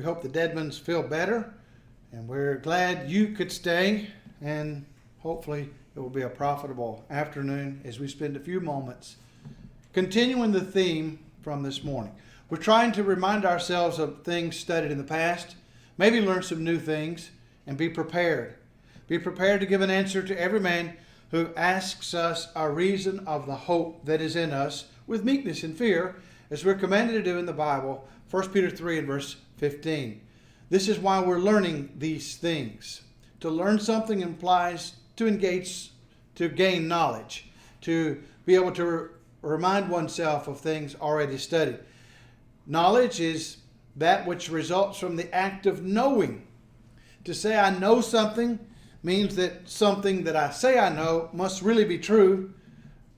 We hope the Deadmans feel better, and we're glad you could stay, and hopefully it will be a profitable afternoon as we spend a few moments continuing the theme from this morning. We're trying to remind ourselves of things studied in the past, maybe learn some new things, and be prepared. Be prepared to give an answer to every man who asks us our reason of the hope that is in us with meekness and fear, as we're commanded to do in the Bible, 1 Peter 3 and verse 15. This is why we're learning these things. To learn something implies to engage, to gain knowledge, to be able to remind oneself of things already studied. Knowledge is that which results from the act of knowing. To say I know something means that something that I say I know must really be true.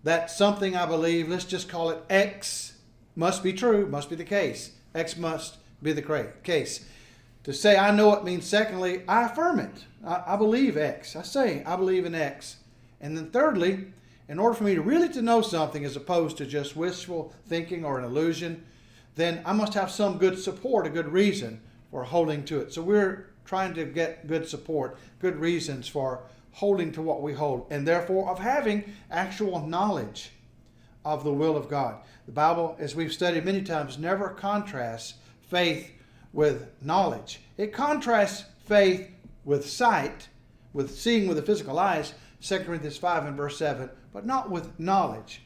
That something I believe, let's just call it X, must be true, must be the case. X must be the case. To say I know it means, secondly, I affirm it. I believe X. I say I believe in X. And then thirdly, in order for me to really to know something as opposed to just wishful thinking or an illusion, then I must have some good support, a good reason for holding to it. So we're trying to get good support, good reasons for holding to what we hold, and therefore of having actual knowledge of the will of God. The Bible, as we've studied many times, never contrasts faith with knowledge. It contrasts faith with sight, with seeing with the physical eyes, 2 Corinthians 5 and verse 7, but not with knowledge.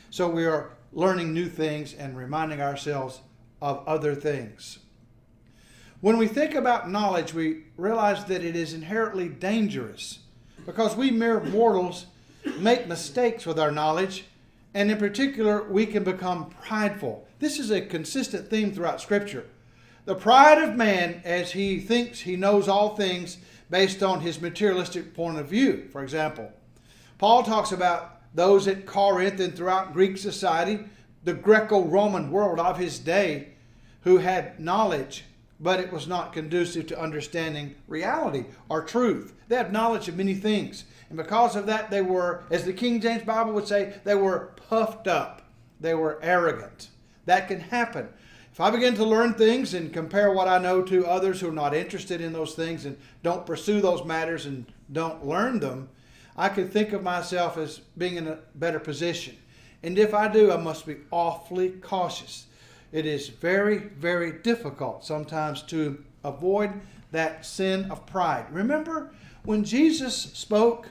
So we are learning new things and reminding ourselves of other things. When we think about knowledge, we realize that it is inherently dangerous because we mere mortals make mistakes with our knowledge, and in particular, we can become prideful. This is a consistent theme throughout Scripture. The pride of man as he thinks he knows all things based on his materialistic point of view. For example, Paul talks about those at Corinth and throughout Greek society, the Greco-Roman world of his day, who had knowledge, but it was not conducive to understanding reality or truth. They had knowledge of many things. And because of that, they were, as the King James Bible would say, they were puffed up. They were arrogant. That can happen. If I begin to learn things and compare what I know to others who are not interested in those things and don't pursue those matters and don't learn them, I could think of myself as being in a better position. And if I do, I must be awfully cautious. It is very, very difficult sometimes to avoid that sin of pride. Remember when Jesus spoke,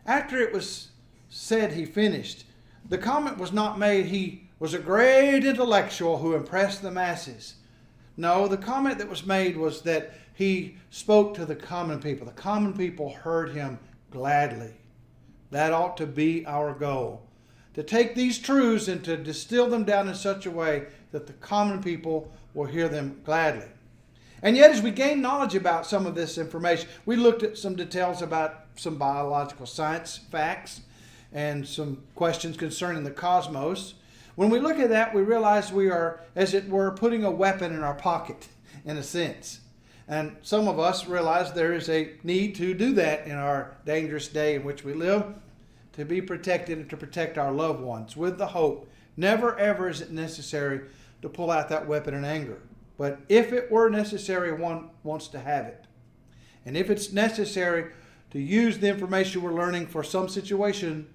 after it was said he finished, the comment was not made he was a great intellectual who impressed the masses. No, the comment that was made was that he spoke to the common people. The common people heard him gladly. That ought to be our goal. To take these truths and to distill them down in such a way that the common people will hear them gladly. And yet, as we gain knowledge about some of this information, we looked at some details about some biological science facts and some questions concerning the cosmos. When we look at that, we realize we are, as it were, putting a weapon in our pocket, in a sense. And some of us realize there is a need to do that in our dangerous day in which we live, to be protected and to protect our loved ones with the hope. Never ever is it necessary to pull out that weapon in anger. But if it were necessary, one wants to have it. And if it's necessary to use the information we're learning for some situation,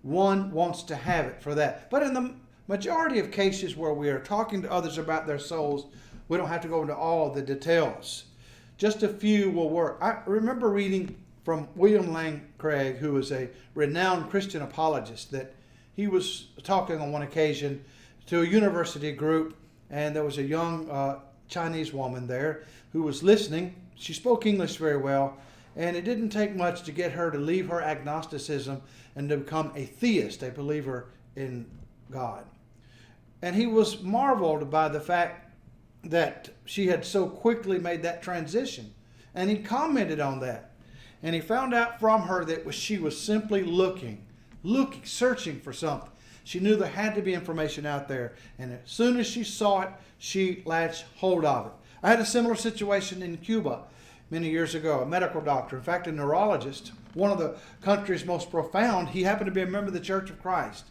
one wants to have it for that. But in the majority of cases where we are talking to others about their souls, we don't have to go into all the details. Just a few will work. I remember reading from William Lane Craig, who was a renowned Christian apologist, that he was talking on one occasion to a university group, and there was a young Chinese woman there who was listening. She spoke English very well, and it didn't take much to get her to leave her agnosticism and to become a theist, a believer in God. And he was marveled by the fact that she had so quickly made that transition. And he commented on that. And he found out from her that she was simply looking, searching for something. She knew there had to be information out there. And as soon as she saw it, she latched hold of it. I had a similar situation in Cuba many years ago. A medical doctor, in fact, a neurologist, one of the country's most profound. He happened to be a member of the Church of Christ.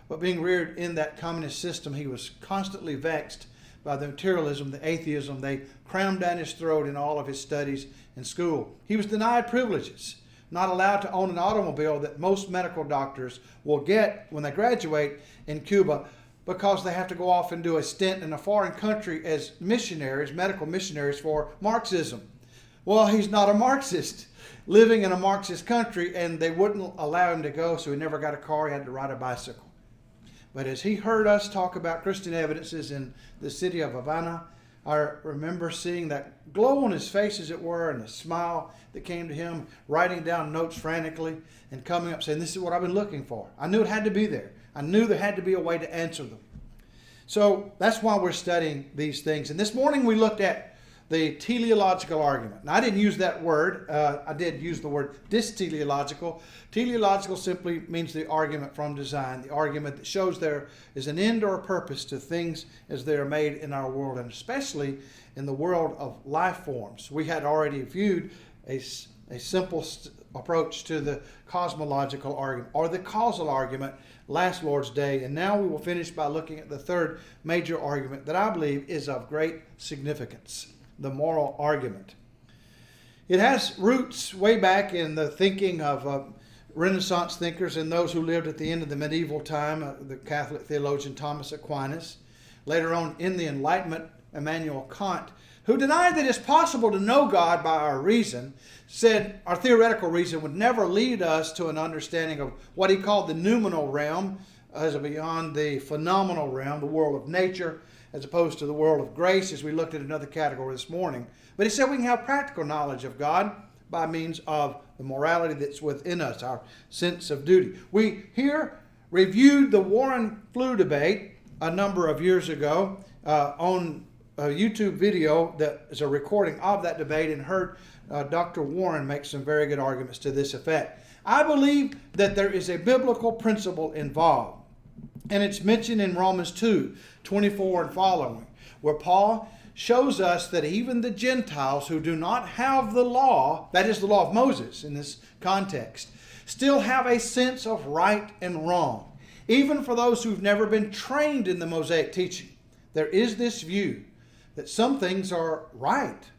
But being reared in that communist system, he was constantly vexed by the materialism, the atheism they crammed down his throat in all of his studies in school. He was denied privileges, not allowed to own an automobile that most medical doctors will get when they graduate in Cuba, because they have to go off and do a stint in a foreign country as missionaries, medical missionaries for Marxism. Well, he's not a Marxist, living in a Marxist country, and they wouldn't allow him to go, so he never got a car. He had to ride a bicycle. But as he heard us talk about Christian evidences in the city of Havana, I remember seeing that glow on his face, as it were, and a smile that came to him, writing down notes frantically and coming up saying, "This is what I've been looking for." I knew it had to be there. I knew there had to be a way to answer them. So that's why we're studying these things. And this morning we looked at the teleological argument. Now, I didn't use that word. I did use the word disteleological. Teleological simply means the argument from design, the argument that shows there is an end or a purpose to things as they are made in our world, and especially in the world of life forms. We had already viewed a simple approach to the cosmological argument, or the causal argument, last Lord's Day. And now we will finish by looking at the third major argument that I believe is of great significance, the moral argument. It has roots way back in the thinking of Renaissance thinkers and those who lived at the end of the medieval time, the Catholic theologian Thomas Aquinas. Later on in the Enlightenment, Immanuel Kant, who denied that it's possible to know God by our reason, said our theoretical reason would never lead us to an understanding of what he called the noumenal realm, as beyond the phenomenal realm, the world of nature, as opposed to the world of grace, as we looked at another category this morning. But he said we can have practical knowledge of God by means of the morality that's within us, our sense of duty. We here reviewed the Warren-Flew debate a number of years ago on a YouTube video that is a recording of that debate, and heard Dr. Warren make some very good arguments to this effect. I believe that there is a biblical principle involved, and it's mentioned in Romans 2:24 and following, where Paul shows us that even the Gentiles who do not have the law, that is the law of Moses in this context, still have a sense of right and wrong. Even for those who've never been trained in the Mosaic teaching, there is this view that some things are right,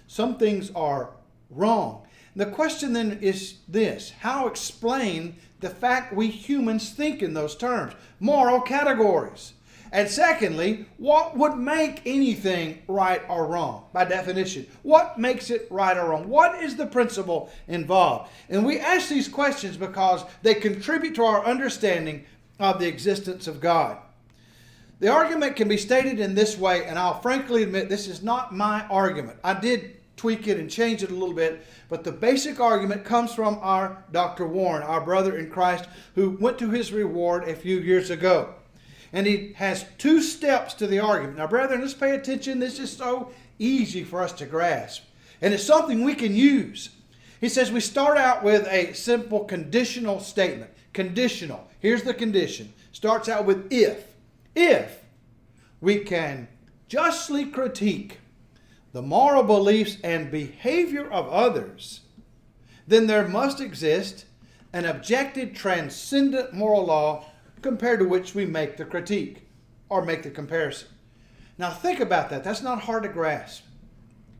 some things are wrong. The question then is this: how explain the fact we humans think in those terms, moral categories? And secondly, what would make anything right or wrong by definition? What makes it right or wrong? What is the principle involved? And we ask these questions because they contribute to our understanding of the existence of God. The argument can be stated in this way, and I'll frankly admit this is not my argument. I did tweak it and change it a little bit, but the basic argument comes from our Dr. Warren, our brother in Christ, who went to his reward a few years ago. And he has two steps to the argument. Now, brethren, let's pay attention. This is so easy for us to grasp, and it's something we can use. He says we start out with a simple conditional statement. Conditional. Here's the condition. Starts out with if. If we can justly critique the moral beliefs and behavior of others, then there must exist an objective, transcendent moral law compared to which we make the critique or make the comparison. Now think about that. That's not hard to grasp.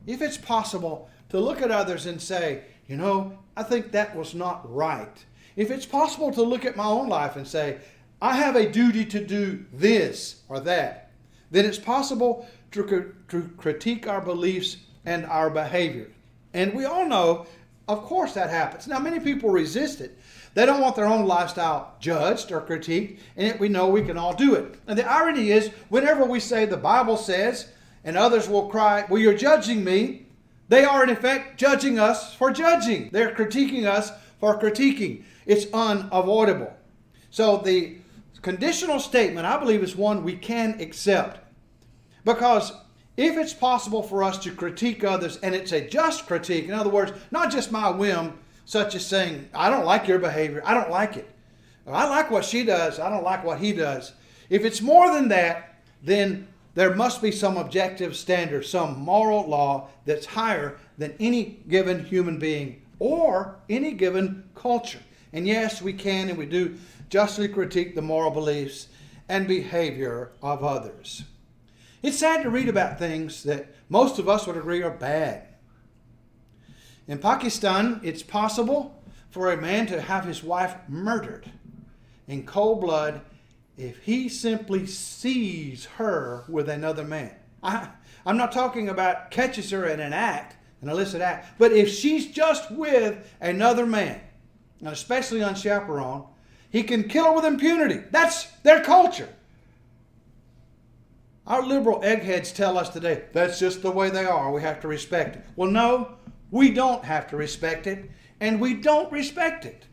If it's possible to look at others and say, I think that was not right. If it's possible to look at my own life and say, I have a duty to do this or that, then it's possible to critique our beliefs and our behavior. And we all know, of course, that happens. Now, many people resist it. They don't want their own lifestyle judged or critiqued, and yet we know we can all do it. And the irony is, whenever we say the Bible says, and others will cry, well, you're judging me, they are in effect judging us for judging. They're critiquing us for critiquing. It's unavoidable. So the conditional statement, I believe, is one we can accept. Because if it's possible for us to critique others, and it's a just critique, in other words, not just my whim, such as saying, I don't like your behavior, I don't like it. Or, I like what she does, I don't like what he does. If it's more than that, then there must be some objective standard, some moral law that's higher than any given human being or any given culture. And yes, we can and we do justly critique the moral beliefs and behavior of others. It's sad to read about things that most of us would agree are bad. In Pakistan, it's possible for a man to have his wife murdered in cold blood if he simply sees her with another man. I'm not talking about catches her in an act, an illicit act, but if she's just with another man, and especially unchaperoned, he can kill her with impunity. That's their culture. Our liberal eggheads tell us today, that's just the way they are. We have to respect it. Well, no, we don't have to respect it, and we don't respect it.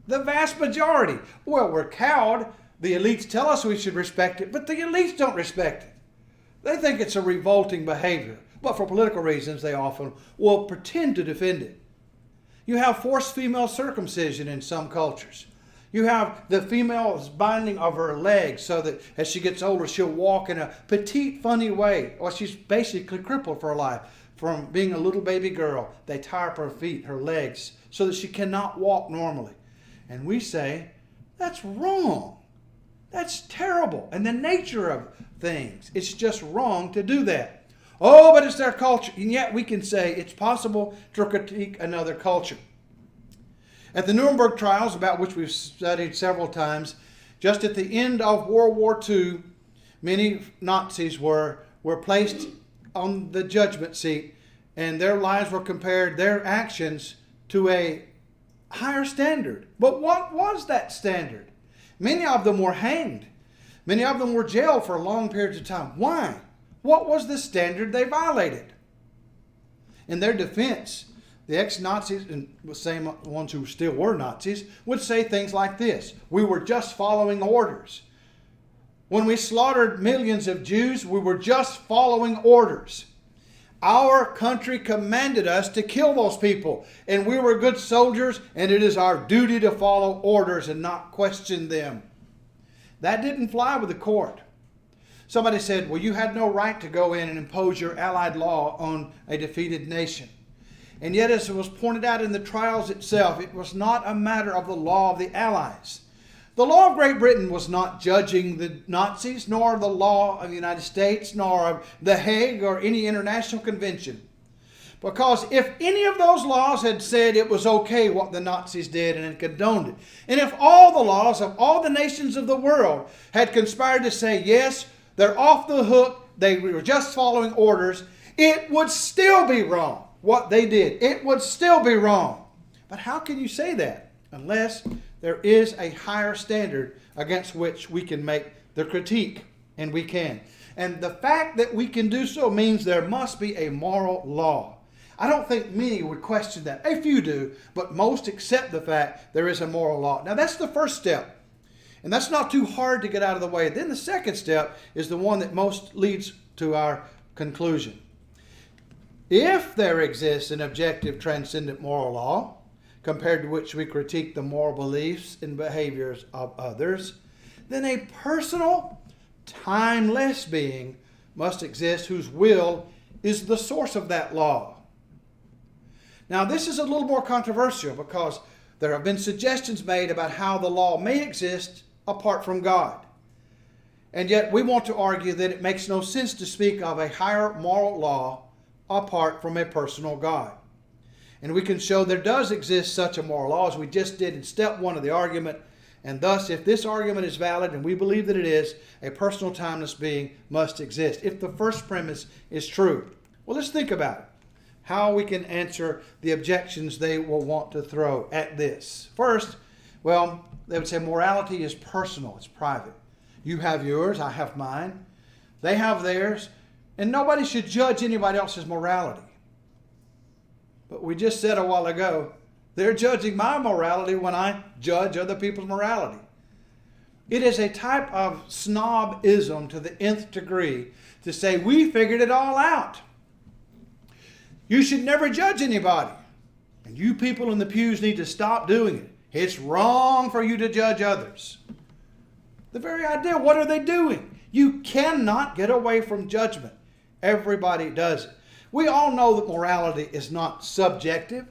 The vast majority. Well, we're cowed. The elites tell us we should respect it, but the elites don't respect it. They think it's a revolting behavior, but for political reasons, they often will pretend to defend it. You have forced female circumcision in some cultures. You have the female's binding of her legs so that as she gets older, she'll walk in a petite, funny way. Or she's basically crippled for life. From being a little baby girl, they tie up her feet, her legs, so that she cannot walk normally. And we say, that's wrong. That's terrible. And the nature of things, it's just wrong to do that. Oh, but it's their culture. And yet we can say it's possible to critique another culture. At the Nuremberg trials, about which we've studied several times, just at the end of World War II, many Nazis were placed on the judgment seat, and their lives were compared, their actions, to a higher standard. But what was that standard? Many of them were hanged. Many of them were jailed for long periods of time. Why? What was the standard they violated? In their defense, the ex-Nazis, and the same ones who still were Nazis, would say things like this: we were just following orders. When we slaughtered millions of Jews, we were just following orders. Our country commanded us to kill those people, and we were good soldiers, and it is our duty to follow orders and not question them. That didn't fly with the court. Somebody said, well, you had no right to go in and impose your allied law on a defeated nation. And yet, as it was pointed out in the trials itself, it was not a matter of the law of the Allies. The law of Great Britain was not judging the Nazis, nor the law of the United States, nor of The Hague or any international convention. Because if any of those laws had said it was okay what the Nazis did and had condoned it, and if all the laws of all the nations of the world had conspired to say, yes, they're off the hook, they were just following orders, it would still be wrong. What they did, it would still be wrong. But how can you say that unless there is a higher standard against which we can make the critique? And we can. And the fact that we can do so means there must be a moral law. I don't think many would question that. A few do, but most accept the fact there is a moral law. Now that's the first step. And that's not too hard to get out of the way. Then the second step is the one that most leads to our conclusion. If there exists an objective transcendent moral law, compared to which we critique the moral beliefs and behaviors of others, then a personal, timeless being must exist whose will is the source of that law. Now, this is a little more controversial because there have been suggestions made about how the law may exist apart from God. And yet we want to argue that it makes no sense to speak of a higher moral law apart from a personal God. And we can show there does exist such a moral law as we just did in step 1 of the argument. And thus, if this argument is valid, and we believe that it is, a personal timeless being must exist, if the first premise is true. Well, let's think about it. How we can answer the objections they will want to throw at this. First, well, they would say morality is personal, it's private. You have yours, I have mine. They have theirs. And nobody should judge anybody else's morality. But we just said a while ago, they're judging my morality when I judge other people's morality. It is a type of snobism to the nth degree to say we figured it all out. You should never judge anybody. And you people in the pews need to stop doing it. It's wrong for you to judge others. The very idea, what are they doing? You cannot get away from judgment. Everybody does it. We all know that morality is not subjective.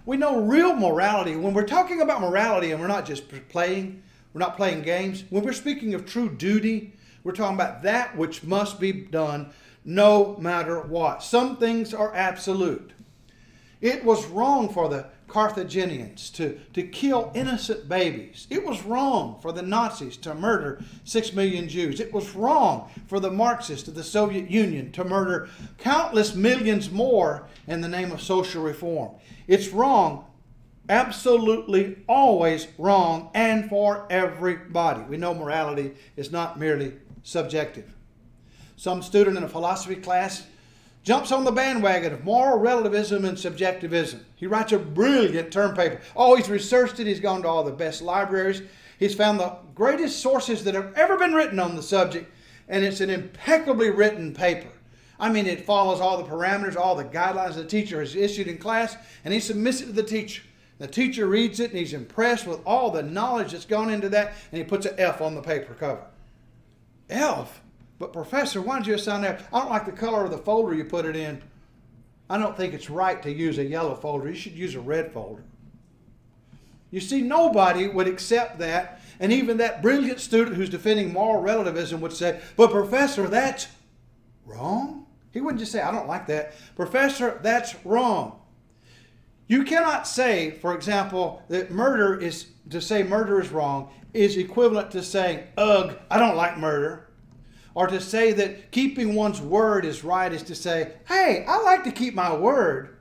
We know real morality. When we're talking about morality and we're not just playing, we're not playing games. When we're speaking of true duty, We're talking about that which must be done no matter what. Some things are absolute. It was wrong for the Carthaginians to kill innocent babies. It was wrong for the Nazis to murder 6 million Jews. It was wrong for the Marxists of the Soviet Union to murder countless millions more in the name of social reform. It's wrong, absolutely always wrong, and for everybody. We know morality is not merely subjective. Some student in a philosophy class jumps on the bandwagon of moral relativism and subjectivism. He writes a brilliant term paper. Oh, he's researched it. He's gone to all the best libraries. He's found the greatest sources that have ever been written on the subject, and it's an impeccably written paper. I mean, it follows all the parameters, all the guidelines the teacher has issued in class, and he submits it to the teacher. The teacher reads it, and he's impressed with all the knowledge that's gone into that, and he puts an F on the paper cover. F? But professor, why did you assign that? I don't like the color of the folder you put it in. I don't think it's right to use a yellow folder. You should use a red folder. You see, nobody would accept that. And even that brilliant student who's defending moral relativism would say, but professor, that's wrong. He wouldn't just say, I don't like that. Professor, that's wrong. You cannot say, for example, that to say murder is wrong is equivalent to saying, ugh, I don't like murder. Or to say that keeping one's word is right is to say, hey, I like to keep my word.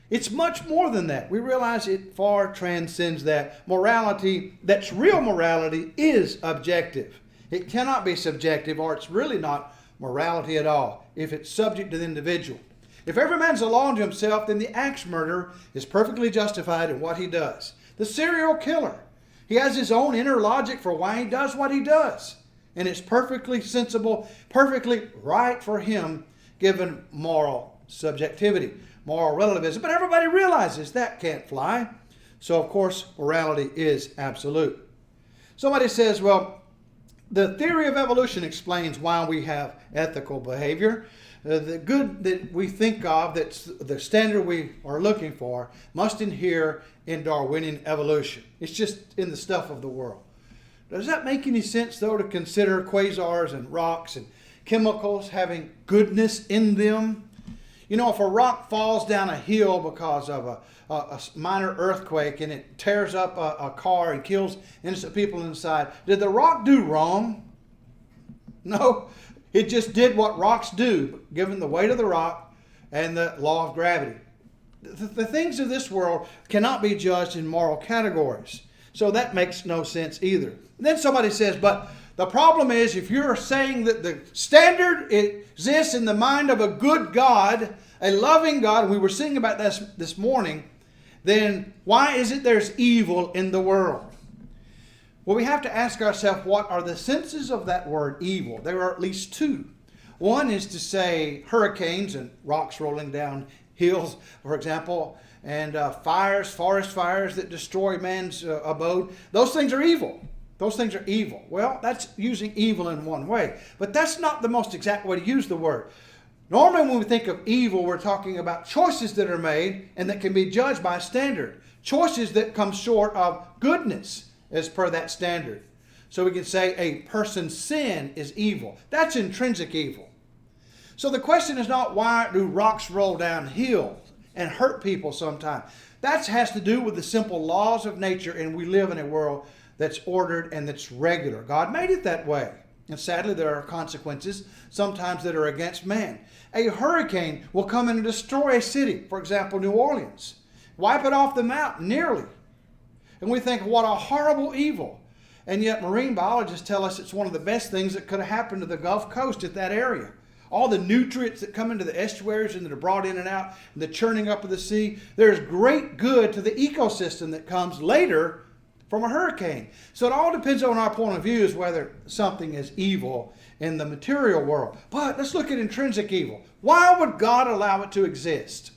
It's much more than that. We realize it far transcends that. Morality, that's real morality, is objective. It cannot be subjective, or it's really not morality at all, if it's subject to the individual. If every man's a law unto himself, then the axe murderer is perfectly justified in what he does. The serial killer, he has his own inner logic for why he does what he does. And it's perfectly sensible, perfectly right for him, given moral subjectivity, moral relativism. But everybody realizes that can't fly. So, of course, morality is absolute. Somebody says, well, the theory of evolution explains why we have ethical behavior. The good that we think of, that's the standard we are looking for, must inhere in Darwinian evolution. It's just in the stuff of the world. Does that make any sense, though, to consider quasars and rocks and chemicals having goodness in them? You know, if a rock falls down a hill because of a minor earthquake and it tears up a car and kills innocent people inside, did the rock do wrong? No, it just did what rocks do, given the weight of the rock and the law of gravity. The things of this world cannot be judged in moral categories. So that makes no sense either. And then somebody says, but the problem is, if you're saying that the standard exists in the mind of a good God, a loving God, and we were singing about this morning, then why is it there's evil in the world? Well, we have to ask ourselves, what are the senses of that word evil? There are at least two. One is to say hurricanes and rocks rolling down hills, for example, and fires, forest fires that destroy man's abode. Those things are evil. Those things are evil. Well, that's using evil in one way. But that's not the most exact way to use the word. Normally when we think of evil, we're talking about choices that are made and that can be judged by a standard. Choices that come short of goodness as per that standard. So we can say a person's sin is evil. That's intrinsic evil. So the question is not why do rocks roll down hills and hurt people sometimes. That has to do with the simple laws of nature, and we live in a world that's ordered and that's regular. God made it that way. And sadly, there are consequences sometimes that are against man. A hurricane will come in and destroy a city, for example, New Orleans. Wipe it off the map, nearly. And we think, what a horrible evil. And yet marine biologists tell us it's one of the best things that could have happened to the Gulf Coast at that area. All the nutrients that come into the estuaries and that are brought in and out, and the churning up of the sea, there's great good to the ecosystem that comes later from a hurricane. So it all depends on our point of view as whether something is evil in the material world. But let's look at intrinsic evil. Why would God allow it to exist?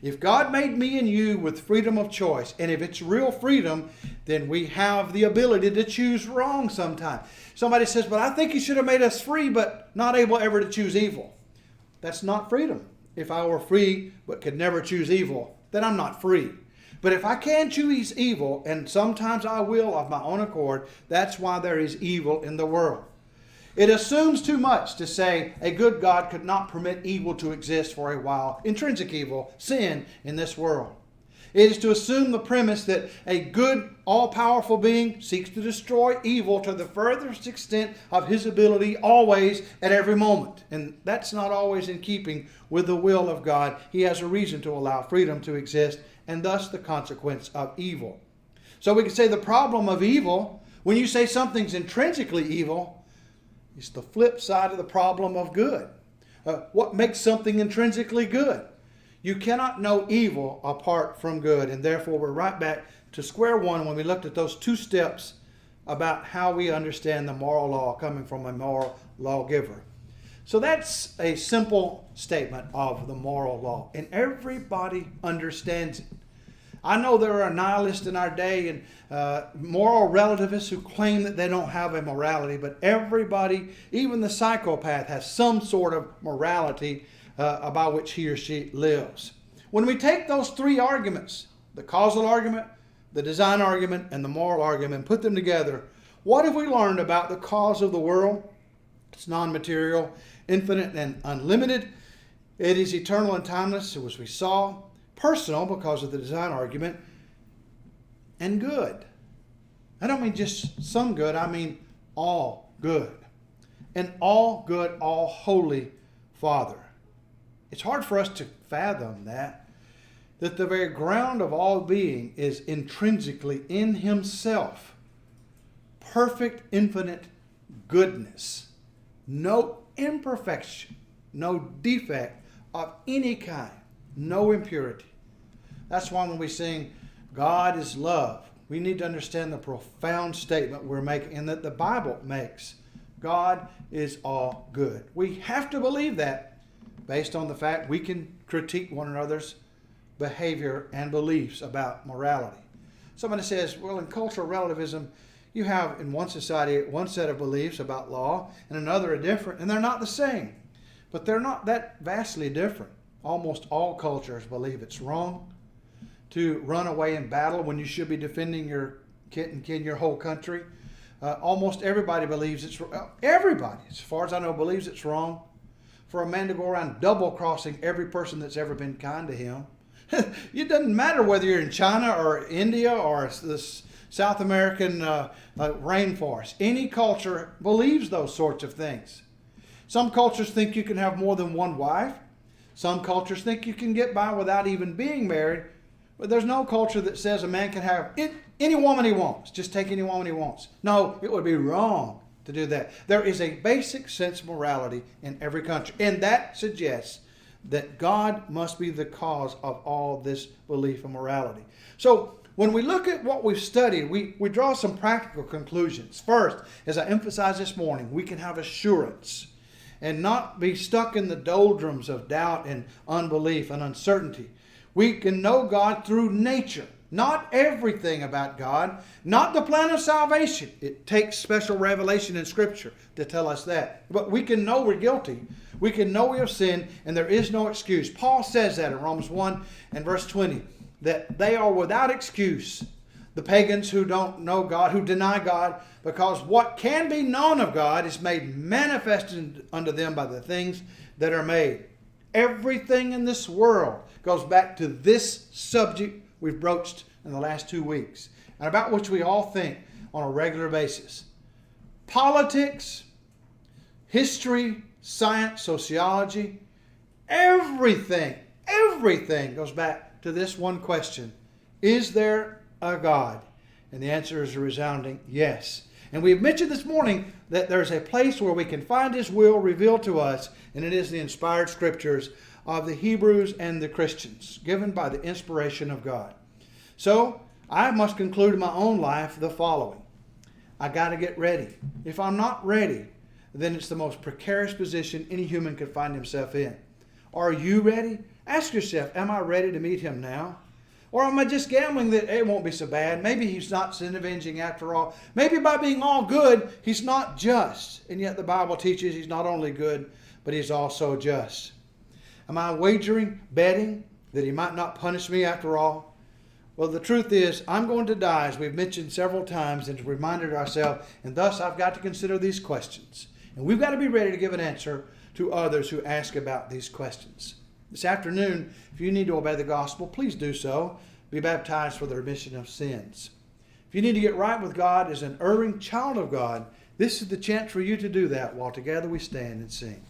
If God made me and you with freedom of choice, and if it's real freedom, then we have the ability to choose wrong sometimes. Somebody says, but I think He should have made us free, but not able ever to choose evil. That's not freedom. If I were free, but could never choose evil, then I'm not free. But if I can choose evil, and sometimes I will of my own accord, that's why there is evil in the world. It assumes too much to say a good God could not permit evil to exist for a while, intrinsic evil, sin in this world. It is to assume the premise that a good, all-powerful being seeks to destroy evil to the furthest extent of his ability, always, at every moment. And that's not always in keeping with the will of God. He has a reason to allow freedom to exist, and thus the consequence of evil. So we can say the problem of evil, when you say something's intrinsically evil, it's the flip side of the problem of good. What makes something intrinsically good? You cannot know evil apart from good. And therefore, we're right back to square one when we looked at those two steps about how we understand the moral law coming from a moral lawgiver. So that's a simple statement of the moral law. And everybody understands it. I know there are nihilists in our day and moral relativists who claim that they don't have a morality, but everybody, even the psychopath, has some sort of morality about which he or she lives. When we take those three arguments, the causal argument, the design argument, and the moral argument, and put them together, what have we learned about the cause of the world? It's non-material, infinite, and unlimited. It is eternal and timeless, as we saw. Personal, because of the design argument, and good. I don't mean just some good, I mean all good. An all good, all holy Father. It's hard for us to fathom that the very ground of all being is intrinsically in himself perfect, infinite goodness. No imperfection, no defect of any kind, no impurity. That's why when we sing, God is love, we need to understand the profound statement we're making and that the Bible makes. God is all good. We have to believe that based on the fact we can critique one another's behavior and beliefs about morality. Somebody says, well, in cultural relativism, you have in one society one set of beliefs about law and another a different, and they're not the same. But they're not that vastly different. Almost all cultures believe it's wrong to run away in battle when you should be defending your kit and kin, your whole country. Almost everybody believes it's wrong. Everybody, as far as I know, believes it's wrong for a man to go around double-crossing every person that's ever been kind to him. It doesn't matter whether you're in China or India or the South American rainforest. Any culture believes those sorts of things. Some cultures think you can have more than one wife. Some cultures think you can get by without even being married. But there's no culture that says a man can have any woman he wants. Just take any woman he wants. No, it would be wrong to do that. There is a basic sense of morality in every country. And that suggests that God must be the cause of all this belief in morality. So when we look at what we've studied, we draw some practical conclusions. First, as I emphasized this morning, we can have assurance and not be stuck in the doldrums of doubt and unbelief and uncertainty. We can know God through nature. Not everything about God, not the plan of salvation. It takes special revelation in Scripture to tell us that. But we can know we're guilty. We can know we have sinned, and there is no excuse. Paul says that in Romans 1 and verse 20, that they are without excuse, the pagans who don't know God, who deny God, because what can be known of God is made manifest unto them by the things that are made. Everything in this world goes back to this subject we've broached in the last 2 weeks, and about which we all think on a regular basis. Politics, history, science, sociology, everything goes back to this one question. Is there a God? And the answer is a resounding yes. And we've mentioned this morning that there's a place where we can find His will revealed to us, and it is the inspired Scriptures of the Hebrews and the Christians, given by the inspiration of God. So, I must conclude in my own life the following. I got to get ready. If I'm not ready, then it's the most precarious position any human could find himself in. Are you ready? Ask yourself, am I ready to meet Him now? Or am I just gambling that it won't be so bad? Maybe He's not sin avenging after all. Maybe by being all good, He's not just. And yet the Bible teaches He's not only good, but He's also just. Am I wagering, betting, that He might not punish me after all? Well, the truth is, I'm going to die, as we've mentioned several times and reminded ourselves, and thus I've got to consider these questions. And we've got to be ready to give an answer to others who ask about these questions. This afternoon, if you need to obey the gospel, please do so. Be baptized for the remission of sins. If you need to get right with God as an erring child of God, this is the chance for you to do that while together we stand and sing.